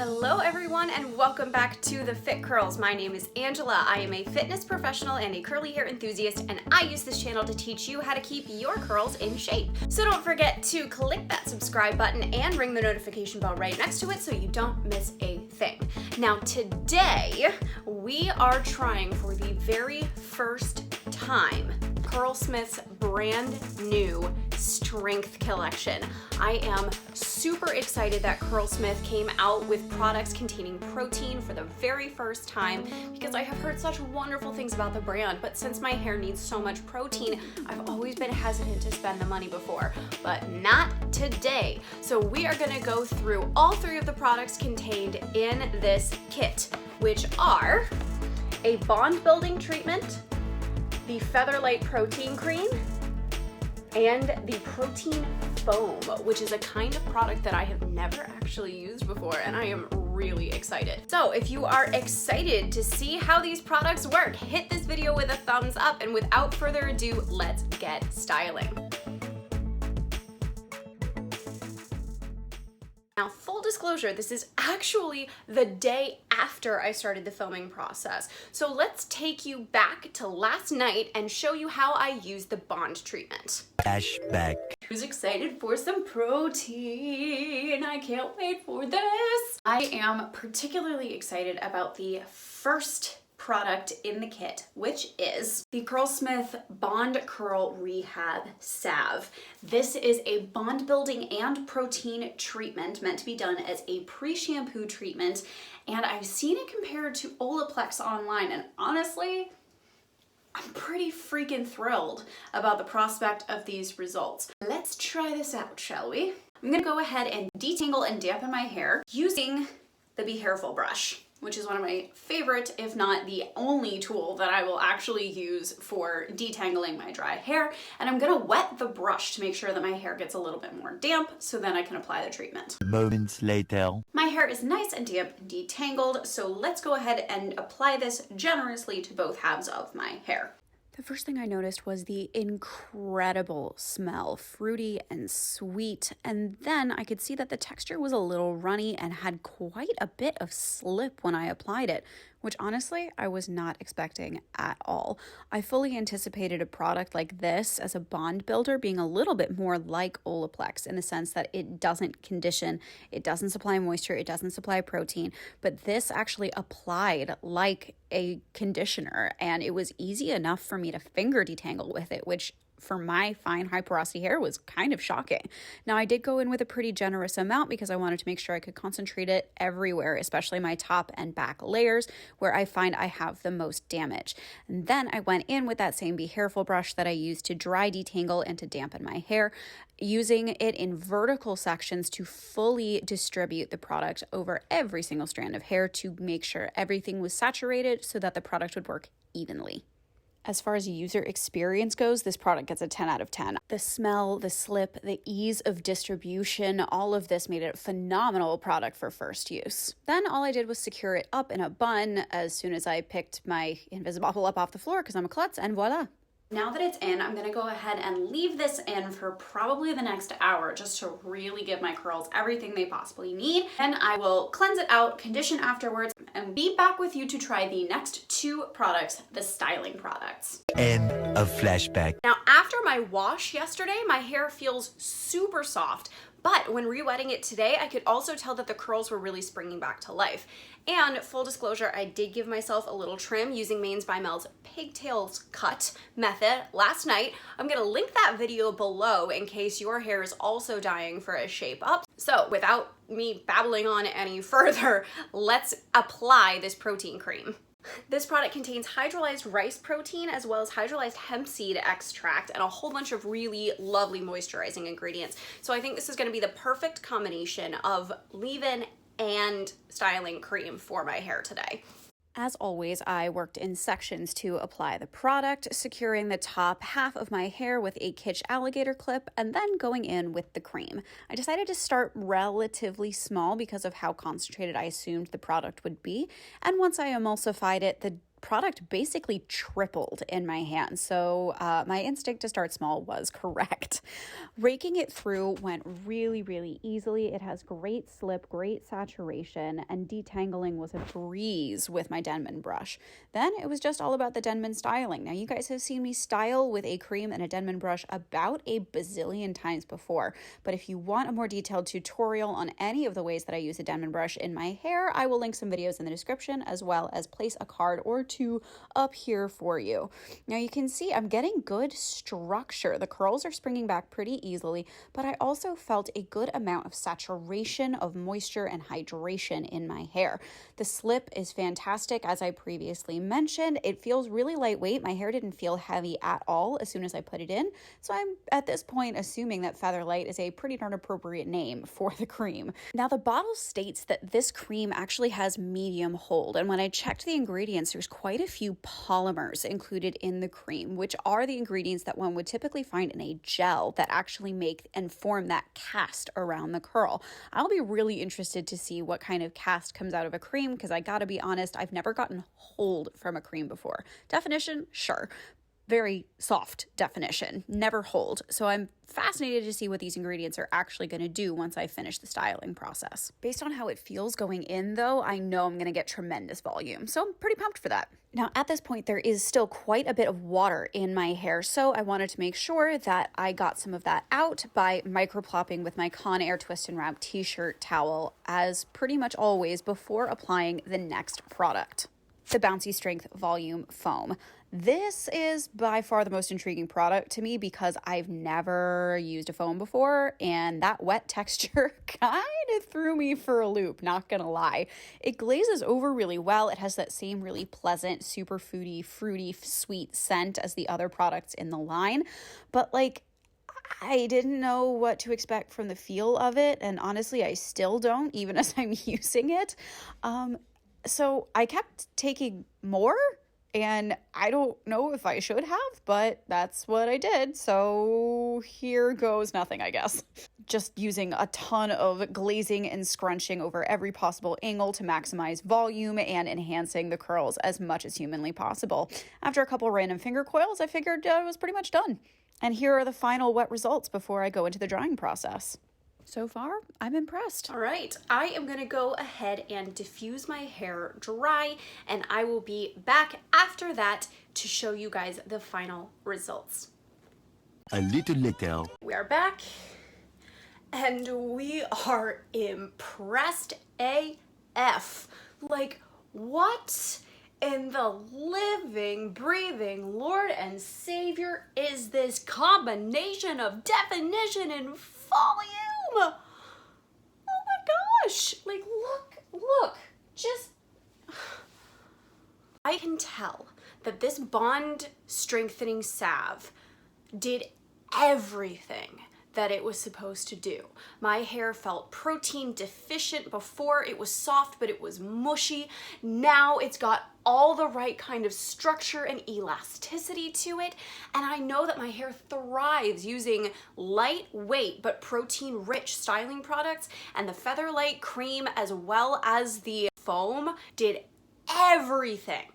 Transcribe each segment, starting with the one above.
Hello everyone and welcome back to the Fit Curls. My name is Angela. I am a fitness professional and a curly hair enthusiast, and I use this channel to teach you how to keep your curls in shape. So don't forget to click that subscribe button and ring the notification bell right next to it so you don't miss a thing. Now today we are trying for the very first time Curlsmith's brand new strength collection. I am super excited that Curlsmith came out with products containing protein for the very first time because I have heard such wonderful things about the brand, but since my hair needs so much protein, I've always been hesitant to spend the money before, but not today. So we are gonna go through all three of the products contained in this kit, which are a bond building treatment, the Featherlight Protein Cream, and the protein foam, which is a kind of product that I have never actually used before, and I am really excited. So if you are excited to see how these products work, hit this video with a thumbs up, and without further ado, let's get styling. Now, full disclosure, this is actually the day after I started the filming process. So let's take you back to last night and show you how I used the bond treatment. Flashback. Who's excited for some protein? I can't wait for this. I am particularly excited about the first product in the kit, which is the Curlsmith Bond Curl Rehab Salve. This is a bond building and protein treatment meant to be done as a pre-shampoo treatment, and I've seen it compared to Olaplex online, and honestly, I'm pretty freaking thrilled about the prospect of these results. Let's try this out, shall we? I'm gonna go ahead and detangle and dampen my hair using the BeHairful brush, which is one of my favorite, if not the only tool that I will actually use for detangling my dry hair. And I'm gonna wet the brush to make sure that my hair gets a little bit more damp so then I can apply the treatment. Moments later. My hair is nice and damp and detangled, so let's go ahead and apply this generously to both halves of my hair. The first thing I noticed was the incredible smell, fruity and sweet, and then I could see that the texture was a little runny and had quite a bit of slip when I applied it, which honestly I was not expecting at all. I fully anticipated a product like this as a bond builder being a little bit more like Olaplex in the sense that it doesn't condition, it doesn't supply moisture, it doesn't supply protein, but this actually applied like a conditioner, and it was easy enough for me to finger detangle with it, which for my fine high porosity hair was kind of shocking. Now I did go in with a pretty generous amount because I wanted to make sure I could concentrate it everywhere, especially my top and back layers where I find I have the most damage. And then I went in with that same BeHairful brush that I used to dry detangle and to dampen my hair, using it in vertical sections to fully distribute the product over every single strand of hair to make sure everything was saturated so that the product would work evenly. As far as user experience goes, this product gets a 10 out of 10. The smell, the slip, the ease of distribution, all of this made it a phenomenal product for first use. Then all I did was secure it up in a bun as soon as I picked my Invisibobble up off the floor because I'm a klutz, and voila. Now that it's in, I'm gonna go ahead and leave this in for probably the next hour just to really give my curls everything they possibly need. Then I will cleanse it out, condition afterwards, and be back with you to try the next two products, the styling products. End of flashback. Now, after my wash yesterday, my hair feels super soft, but when re-wetting it today, I could also tell that the curls were really springing back to life. And full disclosure, I did give myself a little trim using Mains by Mel's pigtails cut method last night. I'm gonna link that video below in case your hair is also dying for a shape up. So without me babbling on any further, let's apply this protein cream. This product contains hydrolyzed rice protein as well as hydrolyzed hemp seed extract and a whole bunch of really lovely moisturizing ingredients. So I think this is going to be the perfect combination of leave-in and styling cream for my hair today. As always, I worked in sections to apply the product, securing the top half of my hair with a Kitsch alligator clip and then going in with the cream. I decided to start relatively small because of how concentrated I assumed the product would be, and once I emulsified it, the product basically tripled in my hand. So my instinct to start small was correct. Raking it through went really, really easily. It has great slip, great saturation, and detangling was a breeze with my Denman brush. Then it was just all about the Denman styling. Now, you guys have seen me style with a cream and a Denman brush about a bazillion times before, but if you want a more detailed tutorial on any of the ways that I use a Denman brush in my hair, I will link some videos in the description, as well as place a card or two up here for you. Now, you can see I'm getting good structure. The curls are springing back pretty easily, but I also felt a good amount of saturation of moisture and hydration in my hair. The slip is fantastic, as I previously mentioned. It feels really lightweight. My hair didn't feel heavy at all as soon as I put it in, so I'm at this point assuming that Featherlight is a pretty darn appropriate name for the cream. Now, the bottle states that this cream actually has medium hold, and when I checked the ingredients, there's quite a few polymers included in the cream, which are the ingredients that one would typically find in a gel that actually make and form that cast around the curl. I'll be really interested to see what kind of cast comes out of a cream, because I gotta be honest, I've never gotten hold from a cream before. Definition, sure. Very soft definition, never hold. So I'm fascinated to see what these ingredients are actually going to do once I finish the styling process. Based on how it feels going in, though, I know I'm going to get tremendous volume, so I'm pretty pumped for that. Now, at this point, there is still quite a bit of water in my hair, so I wanted to make sure that I got some of that out by microplopping with my Conair Twist and Wrap t-shirt towel, as pretty much always before applying the next product, the Bouncy Strength Volume Foam. This is by far the most intriguing product to me because I've never used a foam before, and that wet texture kind of threw me for a loop, not gonna lie. It glazes over really well. It has that same really pleasant, super foody, fruity, sweet scent as the other products in the line, but like, I didn't know what to expect from the feel of it, and honestly, I still don't, even as I'm using it. So I kept taking more, and I don't know if I should have, but that's what I did. So here goes nothing, I guess. Just using a ton of glazing and scrunching over every possible angle to maximize volume and enhancing the curls as much as humanly possible. After a couple random finger coils, I figured I was pretty much done. And here are the final wet results before I go into the drying process. So far, I'm impressed. All right, I am gonna go ahead and diffuse my hair dry, and I will be back after that to show you guys the final results. A little later. We are back, and we are impressed AF. Like, what in the living, breathing Lord and Savior is this combination of definition and volume? Oh my gosh, like look, just, I can tell that this bond strengthening salve did everything that it was supposed to do. My hair felt protein deficient before. It was soft, but it was mushy. Now it's got all the right kind of structure and elasticity to it. And I know that my hair thrives using lightweight but protein-rich styling products, and the Featherlight cream as well as the foam did everything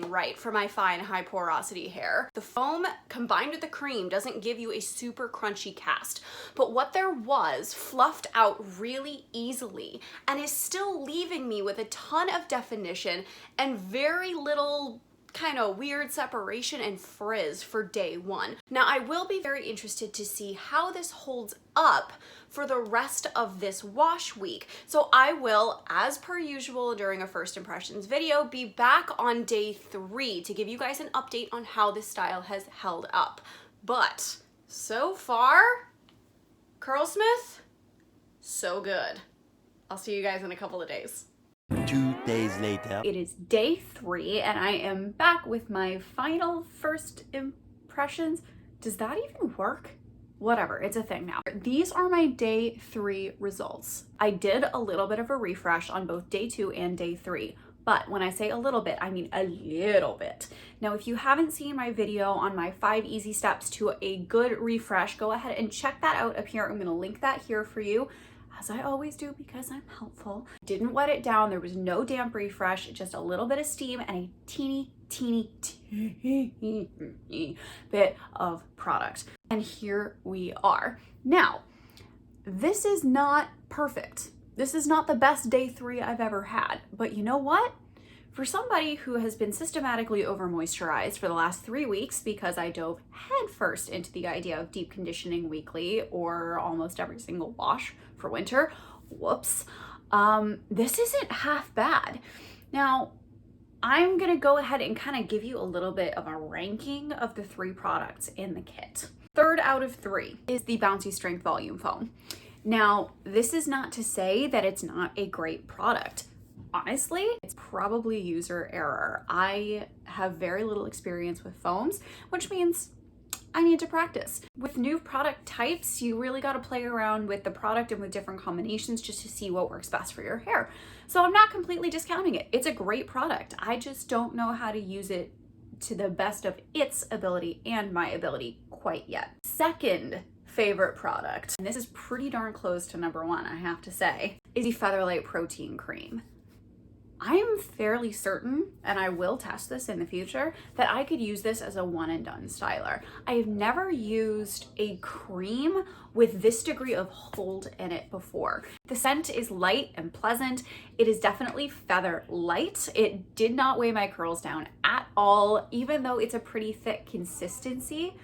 right for my fine high porosity hair. The foam combined with the cream doesn't give you a super crunchy cast, but what there was fluffed out really easily and is still leaving me with a ton of definition and very little kind of weird separation and frizz for day one. Now, I will be very interested to see how this holds up for the rest of this wash week. So I will, as per usual during a first impressions video, be back on day 3 to give you guys an update on how this style has held up. But so far, Curlsmith, so good. I'll see you guys in a couple of days. 2 days later. It is day 3 and I am back with my final first impressions. Does that even work? Whatever, it's a thing now. These are my day 3 results. I did a little bit of a refresh on both day 2 and day 3. But when I say a little bit, I mean a little bit. Now, if you haven't seen my video on my 5 easy steps to a good refresh, go ahead and check that out up here. I'm gonna link that here for you. as I always do because I'm helpful. Didn't wet it down. There was no damp refresh, just a little bit of steam and a teeny bit of product. And here we are. Now, this is not perfect. This is not the best day 3 I've ever had, but you know what? For somebody who has been systematically over moisturized for the last 3 weeks because I dove headfirst into the idea of deep conditioning weekly or almost every single wash for winter, whoops, this isn't half bad. Now, I'm gonna go ahead and kind of give you a little bit of a ranking of the 3 products in the kit. 3rd out of 3 is the Bouncy Strength Volume Foam. Now, this is not to say that it's not a great product. Honestly, it's probably user error. I have very little experience with foams, which means I need to practice. With new product types, you really got to play around with the product and with different combinations just to see what works best for your hair. So I'm not completely discounting it. It's a great product. I just don't know how to use it to the best of its ability and my ability quite yet. Second favorite product, and this is pretty darn close to number 1, I have to say, is the Featherlight Protein Cream. I am fairly certain, and I will test this in the future, that I could use this as a one and done styler. I have never used a cream with this degree of hold in it before. The scent is light and pleasant. It is definitely feather light. It did not weigh my curls down at all, even though it's a pretty thick consistency.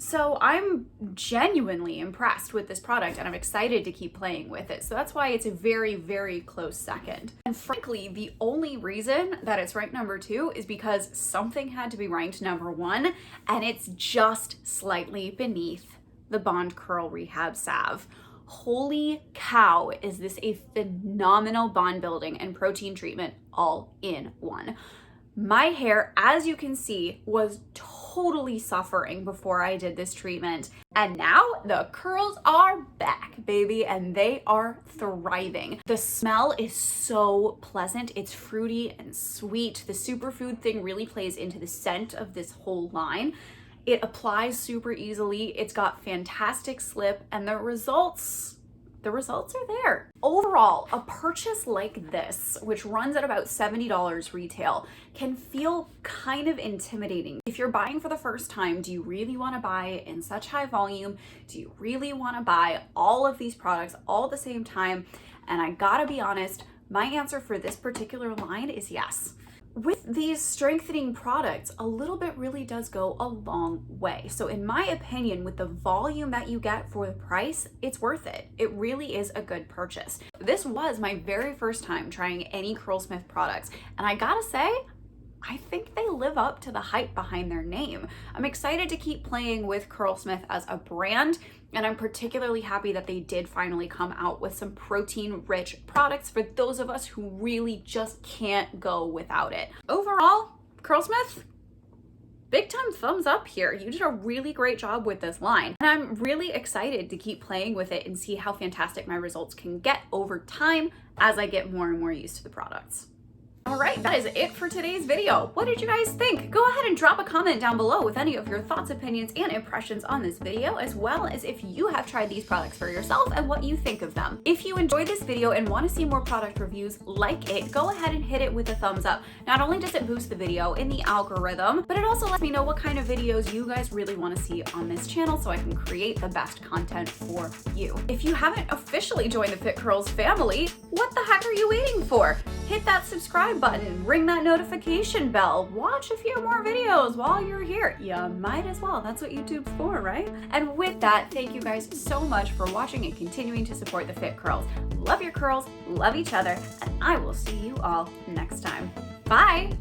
So I'm genuinely impressed with this product and I'm excited to keep playing with it. So that's why it's a very, very close second. And frankly, the only reason that it's ranked number 2 is because something had to be ranked number 1, and it's just slightly beneath the Bond Curl Rehab Salve. Holy cow, is this a phenomenal bond building and protein treatment all in one. My hair, as you can see, was totally suffering before I did this treatment. And now the curls are back, baby, and they are thriving. The smell is so pleasant. It's fruity and sweet. The superfood thing really plays into the scent of this whole line. It applies super easily. It's got fantastic slip, and the results are there. Overall, a purchase like this, which runs at about $70 retail, can feel kind of intimidating. If you're buying for the first time, do you really want to buy in such high volume? Do you really want to buy all of these products all at the same time? And I gotta be honest, my answer for this particular line is yes. With these strengthening products, a little bit really does go a long way. So in my opinion, with the volume that you get for the price, it's worth it. It really is a good purchase. This was my very first time trying any Curlsmith products, and I gotta say, I think they live up to the hype behind their name. I'm excited to keep playing with Curlsmith as a brand, and I'm particularly happy that they did finally come out with some protein-rich products for those of us who really just can't go without it. Overall, Curlsmith, big time thumbs up here. You did a really great job with this line. And I'm really excited to keep playing with it and see how fantastic my results can get over time as I get more and more used to the products. All right, that is it for today's video. What did you guys think? Go ahead and drop a comment down below with any of your thoughts, opinions, and impressions on this video, as well as if you have tried these products for yourself and what you think of them. If you enjoyed this video and want to see more product reviews like it, go ahead and hit it with a thumbs up. Not only does it boost the video in the algorithm, but it also lets me know what kind of videos you guys really want to see on this channel so I can create the best content for you. If you haven't officially joined the Fit Curls family, what the heck are you waiting for? Hit that subscribe button, ring that notification bell, watch a few more videos while you're here. You might as well, that's what YouTube's for, right? And with that, thank you guys so much for watching and continuing to support the Fit Curls. Love your curls, love each other, and I will see you all next time. Bye!